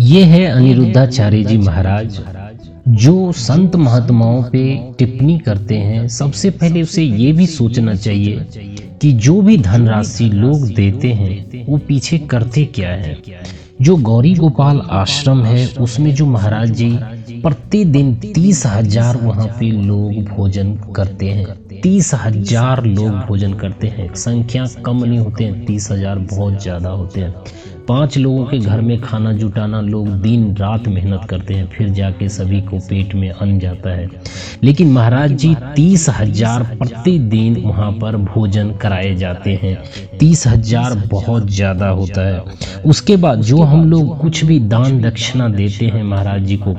ये है अनिरुद्धाचार्य जी महाराज जो संत महात्माओं पे टिप्पणी करते हैं। सबसे पहले उसे ये भी सोचना चाहिए कि जो भी धनराशि लोग देते हैं वो पीछे करते क्या है। जो गौरी गोपाल आश्रम है उसमें जो महाराज जी प्रतिदिन 30,000 वहाँ पे लोग भोजन करते हैं। 30,000 लोग भोजन करते हैं। संख्या कम नहीं होते हैं, 30,000 बहुत ज़्यादा होते हैं। 5 लोगों के घर में खाना जुटाना लोग दिन रात मेहनत करते हैं, फिर जाके सभी को पेट में अन्न जाता है। लेकिन महाराज जी 30,000 प्रतिदिन वहाँ पर भोजन कराए जाते हैं। 30,000 बहुत ज़्यादा होता है। उसके बाद जो हम लोग कुछ भी दान दक्षिणा देते हैं महाराज जी को,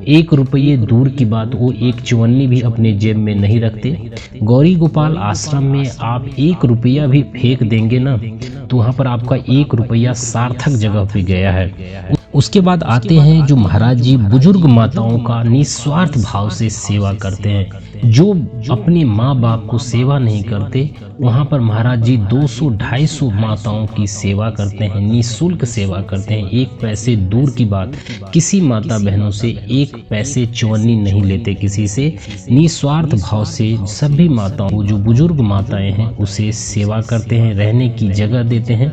1 रुपये दूर की बात, वो 1 चवन्नी भी अपने जेब में नहीं रखते। गौरी गोपाल आश्रम में आप 1 रुपया भी फेंक देंगे ना तो वहाँ पर आपका 1 रुपया सार्थक जगह पे गया है। उसके बाद आते हैं जो महाराज जी बुजुर्ग माताओं का निस्वार्थ भाव से सेवा करते हैं। जो अपने माँ बाप को सेवा नहीं करते, वहाँ पर महाराज जी 200-250 माताओं की सेवा करते हैं, निःशुल्क सेवा करते हैं। 1 पैसे दूर की बात, किसी माता बहनों से 1 पैसे चवन्नी नहीं लेते किसी से। निस्वार्थ भाव से सभी माताओं, जो बुजुर्ग माताएं हैं, उसे सेवा करते हैं, रहने की जगह देते हैं।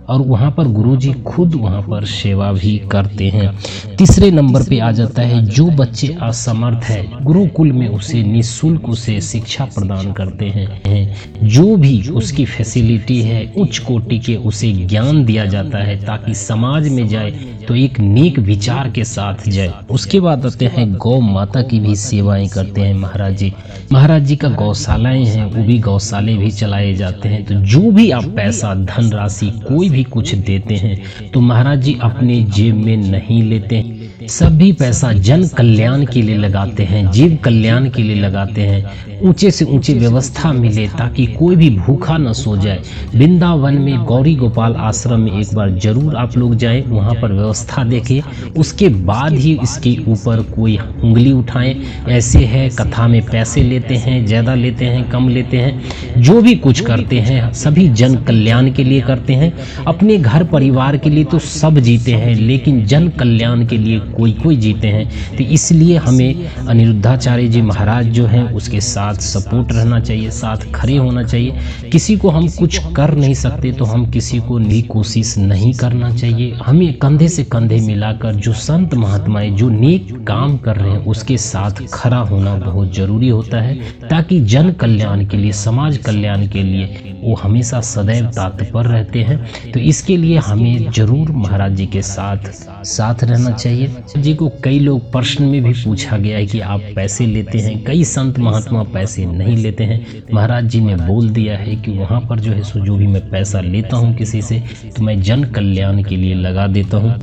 और वहाँ पर गुरुजी खुद वहाँ पर सेवा भी करते हैं। तीसरे नंबर पे आ जाता है जो बच्चे असमर्थ है, गुरुकुल में उसे निःशुल्क उसे शिक्षा प्रदान करते हैं। जो भी उसकी फैसिलिटी है उच्च कोटि के उसे ज्ञान दिया जाता है ताकि समाज में जाए तो एक नेक विचार के साथ जाए। उसके बाद आते हैं गौ माता की भी सेवाएं करते हैं महाराज जी। महाराज जी का गौशालाएं हैं, वो भी गौशाले भी चलाए जाते हैं। तो जो भी आप पैसा धनराशि कोई भी कुछ देते हैं तो महाराज जी अपने जेब में नहीं लेते हैं। सभी पैसा जन कल्याण के लिए लगाते हैं, जीव कल्याण के लिए लगाते हैं। ऊंचे से ऊंचे व्यवस्था मिले ताकि कोई भी भूखा न सो जाए। वृंदावन में गौरी गोपाल आश्रम में एक बार जरूर आप लोग जाएं, वहां पर व्यवस्था देखें, उसके बाद ही इसके ऊपर कोई उंगली उठाएं। ऐसे है कथा में पैसे लेते हैं, ज्यादा लेते हैं, कम लेते हैं, जो भी कुछ करते हैं सभी जन कल्याण के लिए करते हैं। अपने घर परिवार के लिए तो सब जीते हैं, लेकिन जन कल्याण के लिए कोई जीते हैं। तो इसलिए हमें अनिरुद्धाचार्य जी महाराज जो हैं उसके साथ सपोर्ट रहना चाहिए, साथ खड़े होना चाहिए। किसी को हम कुछ कर नहीं सकते तो हम किसी को भी कोशिश नहीं करना चाहिए। हमें कंधे से कंधे मिलाकर जो संत महात्माएं जो नेक काम कर रहे हैं उसके साथ खड़ा होना बहुत जरूरी होता है, ताकि जन कल्याण के लिए, समाज कल्याण के लिए वो हमेशा सदैव तत्पर रहते हैं। तो इसके लिए हमें जरूर महाराज जी के साथ रहना चाहिए। जी को कई लोग प्रश्न में भी पूछा गया है कि आप पैसे लेते हैं, कई संत महात्मा पैसे नहीं लेते हैं। महाराज जी ने बोल दिया है कि वहाँ पर जो है सो जो भी मैं पैसा लेता हूँ किसी से तो मैं जन कल्याण के लिए लगा देता हूँ।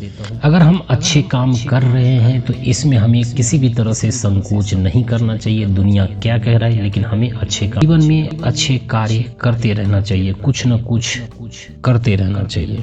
अगर हम अच्छे काम कर रहे हैं तो इसमें हमें किसी भी तरह से संकोच नहीं करना चाहिए। दुनिया क्या कह रहा है, लेकिन हमें अच्छे जीवन में अच्छे कार्य करते रहना चाहिए, कुछ न कुछ करते रहना चाहिए।